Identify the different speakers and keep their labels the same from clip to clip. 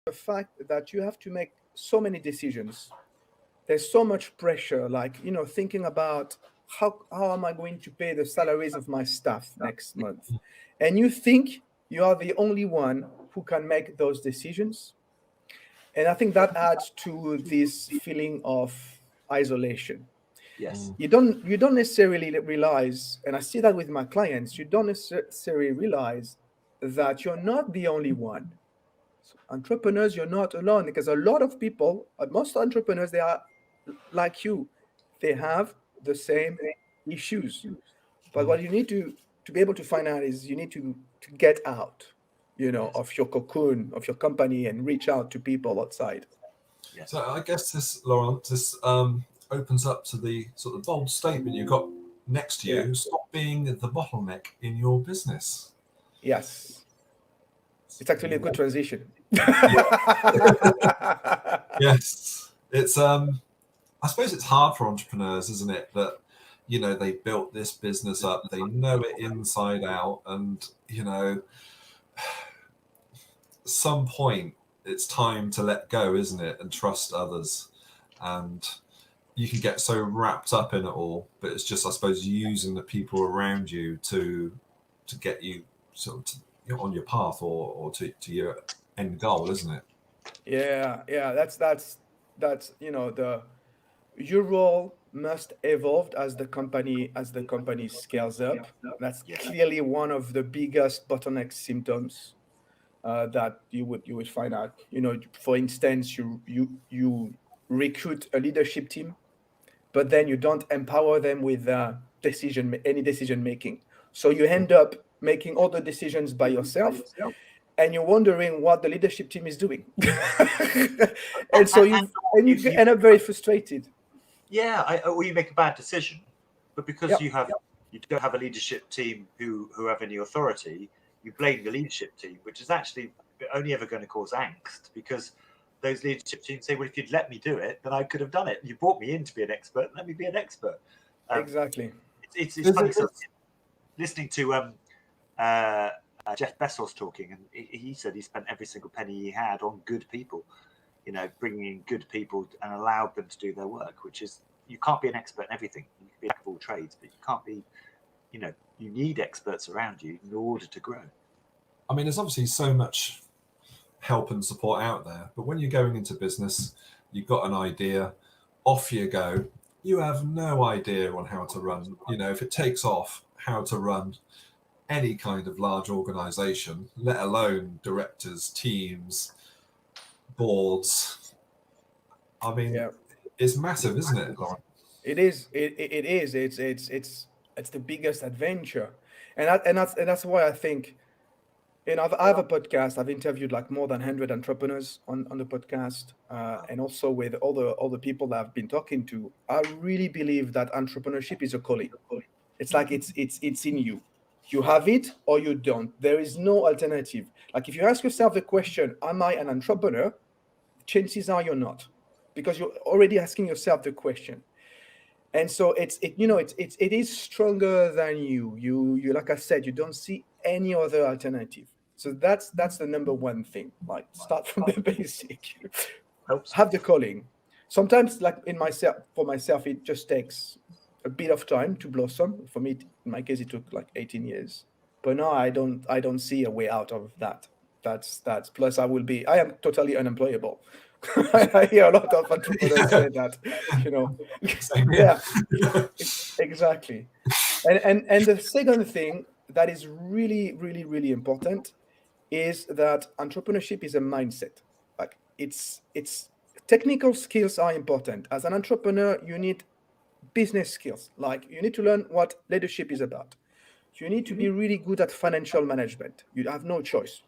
Speaker 1: the fact that you have to make so many decisions. There's so much pressure, like, thinking about how am I going to pay the salaries of my staff next month? And you think you are the only one who can make those decisions. And I think that adds to this feeling of isolation.
Speaker 2: Yes.
Speaker 1: You don't necessarily realize, and I see that with my clients, you don't necessarily realize that you're not the only one. So entrepreneurs, you're not alone, because a lot of people, most entrepreneurs, they are like you. They have the same issues. But what you need to be able to find out is you need to get out, of your cocoon, of your company, and reach out to people outside.
Speaker 2: Yes.
Speaker 3: So I guess this, Laurent, this opens up to the sort of bold statement you got next to you:
Speaker 1: Yeah.
Speaker 3: stop being the bottleneck in your business.
Speaker 1: Yes. It's actually a good transition.
Speaker 3: Yes, it's I suppose it's hard for entrepreneurs, isn't it, that they built this business up, they know it inside out, and some point it's time to let go, isn't it, and trust others. And you can get so wrapped up in it all, but it's just, I suppose, using the people around you to get you sort of on your path or to your end goal, isn't it?
Speaker 1: Yeah, that's your role must evolve as the company scales up. That's
Speaker 2: Yeah.
Speaker 1: clearly one of the biggest bottleneck symptoms that you would find out. For instance, you recruit a leadership team, but then you don't empower them with any decision making. So you end up making all the decisions by yourself, and you're wondering what the leadership team is doing. And so you end up very frustrated.
Speaker 2: Yeah, or you make a bad decision, but because
Speaker 1: Yep.
Speaker 2: you don't have a leadership team who have any authority, you blame the leadership team, which is actually only ever going to cause angst, because those leadership teams say, well, if you'd let me do it, then I could have done it. You brought me in to be an expert, let me be an expert.
Speaker 1: Exactly.
Speaker 2: It's funny. So listening to Jeff Bezos talking, and he said he spent every single penny he had on good people, bringing in good people and allowed them to do their work, which is, you can't be an expert in everything. You can be a jack of all trades, but you can't be, you need experts around you in order to grow.
Speaker 3: I mean, there's obviously so much help and support out there, but when you're going into business, you've got an idea, off you go. You have no idea on how to run, if it takes off, how to run any kind of large organization, let alone directors, teams, boards. I mean,
Speaker 1: Yeah.
Speaker 3: it's massive, isn't it, Lauren?
Speaker 1: It is. It is. It's the biggest adventure, and that's why I think. I have a podcast. I've interviewed like more than 100 entrepreneurs on the podcast, and also with all the people that I've been talking to. I really believe that entrepreneurship is a calling. It's like it's in you. You have it or you don't. There is no alternative. Like if you ask yourself the question, "Am I an entrepreneur?" Chances are you're not, because you're already asking yourself the question. And so it is stronger than you. You like I said, you don't see any other alternative. So that's the number one thing. Like start from the basic.
Speaker 2: Helps.
Speaker 1: Have the calling. Sometimes, like for myself, it just takes a bit of time to blossom. For me, in my case, it took like 18 years. But now I don't see a way out of that. That's plus I am totally unemployable. I hear a lot of entrepreneurs say that,
Speaker 3: Same here.
Speaker 1: yeah, exactly. And the second thing that is really, really, really important is that entrepreneurship is a mindset. Like it's technical skills are important. As an entrepreneur, you need business skills. Like you need to learn what leadership is about. You need to be really good at financial management. You have no choice.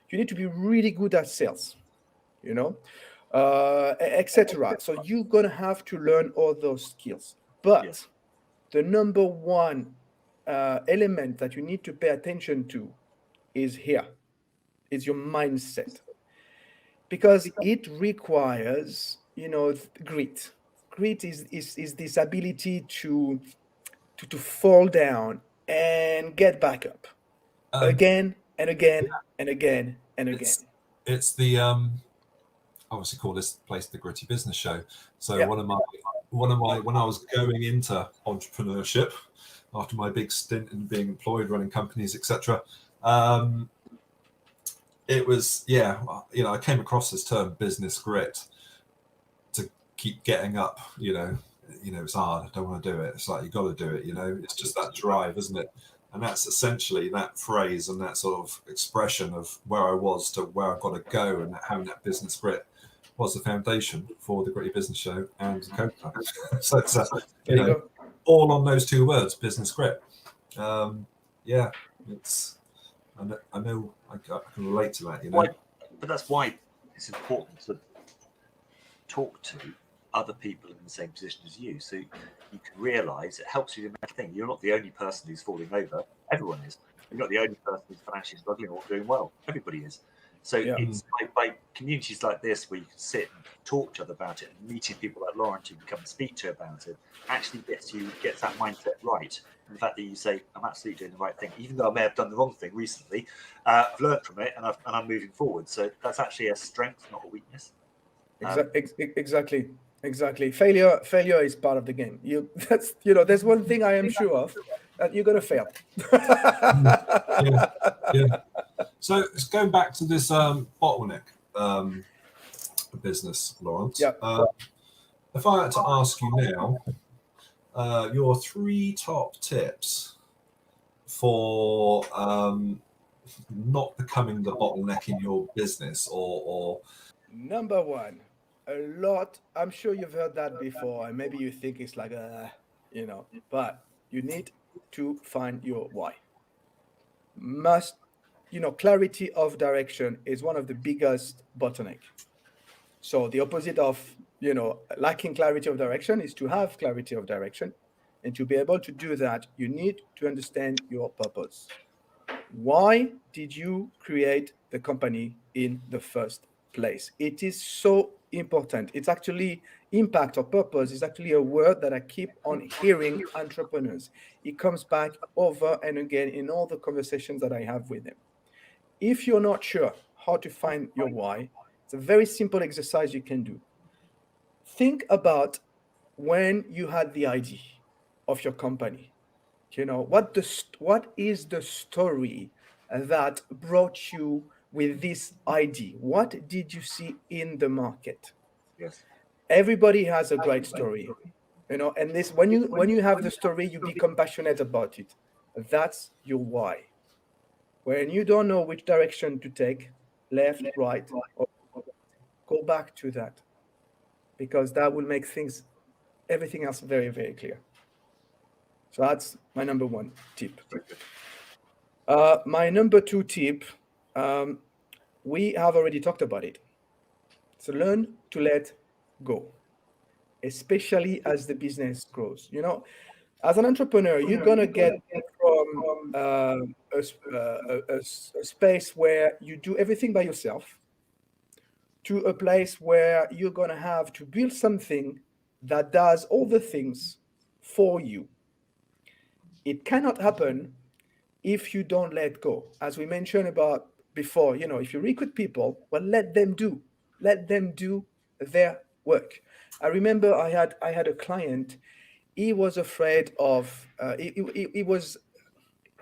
Speaker 1: You need to be really good at sales, etc. So you're gonna have to learn all those skills. But
Speaker 2: Yes.
Speaker 1: the number one element that you need to pay attention to is your mindset, because it requires grit. Grit is this ability to fall down and get back up again and again and again and again.
Speaker 3: It's the obviously call this place the Gritty Business Show. So
Speaker 1: Yeah.
Speaker 3: one of my when I was going into entrepreneurship after my big stint in being employed, running companies, etc. It was, I came across this term business grit to keep getting up, it's hard. I don't want to do it. It's like, you got to do it, it's just that drive, isn't it? And that's essentially that phrase and that sort of expression of where I was to where I've got to go, and having that business grit was the foundation for the Gritty Business Show and the Coach. So it's, all on those two words, business grit. It's, I know I can relate to that,
Speaker 2: But that's why it's important to talk to other people in the same position as you, so you can realise it helps you to make a thing. You're not the only person who's falling over. Everyone is. You're not the only person who's financially struggling or doing well. Everybody is. So it's by communities like this where you can sit and talk to other about it, and meeting people like Lawrence who can come and speak to about it, actually gets that mindset right. And the fact that you say, I'm absolutely doing the right thing, even though I may have done the wrong thing recently, I've learned from it and I'm moving forward. So that's actually a strength, not a weakness.
Speaker 1: Exactly. Failure is part of the game. There's one thing I am sure of, that you're gonna fail.
Speaker 3: Yeah. So it's going back to this bottleneck business, Lawrence.
Speaker 1: Yeah.
Speaker 3: If I had to ask you now, your 3 top tips for not becoming the bottleneck in your business, or
Speaker 1: Number 1, I'm sure you've heard that before, and maybe you think it's like but you need to find your why. Clarity of direction is one of the biggest bottleneck. So the opposite of lacking clarity of direction is to have clarity of direction. And to be able to do that, you need to understand your purpose. Why did you create the company in the first place? It is so important. It's actually impact or purpose is actually a word that I keep on hearing entrepreneurs. It comes back over and again in all the conversations that I have with them. If you're not sure how to find your why, it's a very simple exercise you can do. Think about when you had the idea of your company. What is the story that brought you with this idea? What did you see in the market?
Speaker 2: Yes.
Speaker 1: Everybody has a great story, and this when you have the story, you become passionate about it. That's your why. When you don't know which direction to take, left, right, or go back to that, because that will make everything else very, very clear. So that's my number 1 tip. My number 2 tip, we have already talked about it. So learn to let go, especially as the business grows. As an entrepreneur, you're gonna get from a space where you do everything by yourself to a place where you're gonna have to build something that does all the things for you. It cannot happen if you don't let go. As we mentioned about before, if you recruit people, well, let them do their work. I remember I had a client. He was afraid of. He was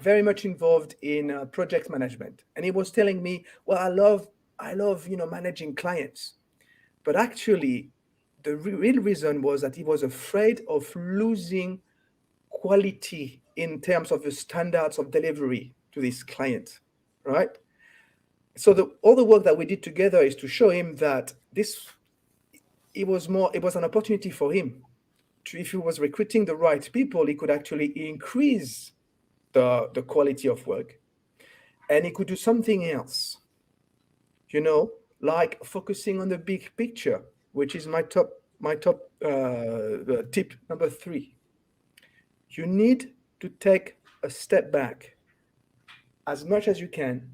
Speaker 1: very much involved in project management, and he was telling me, "Well, I love managing clients," but actually, the real reason was that he was afraid of losing quality in terms of the standards of delivery to this client, right? So all the work that we did together is to show him that it was an opportunity for him to, if he was recruiting the right people, he could actually increase the quality of work, and he could do something else, like focusing on the big picture, which is my top tip number 3. You need to take a step back as much as you can,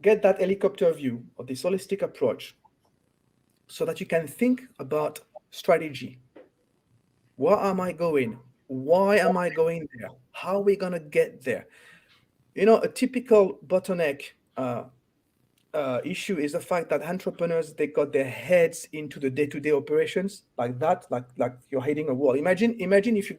Speaker 1: get that helicopter view or this holistic approach so that you can think about strategy. Where am I going? Why am I going there? How are we going to get there? A typical bottleneck issue is the fact that entrepreneurs, they got their heads into the day-to-day operations like that, like you're hitting a wall. Imagine if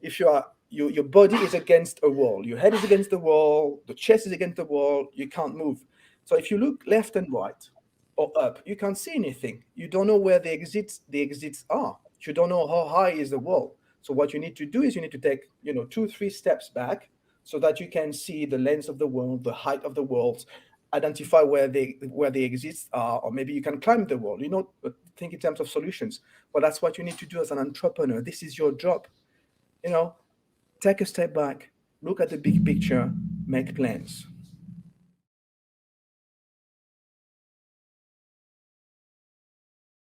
Speaker 1: if you are your body is against a wall, your head is against the wall, the chest is against the wall, you can't move. So if you look left and right or up, you can't see anything. You don't know where the exits are. You don't know how high is the wall. So what you need to do is you need to take 2-3 steps back so that you can see the length of the world, the height of the world, identify where the exits are, or maybe you can climb the wall. Think in terms of solutions. But that's what you need to do as an entrepreneur. This is your job. Take a step back, look at the big picture, make plans.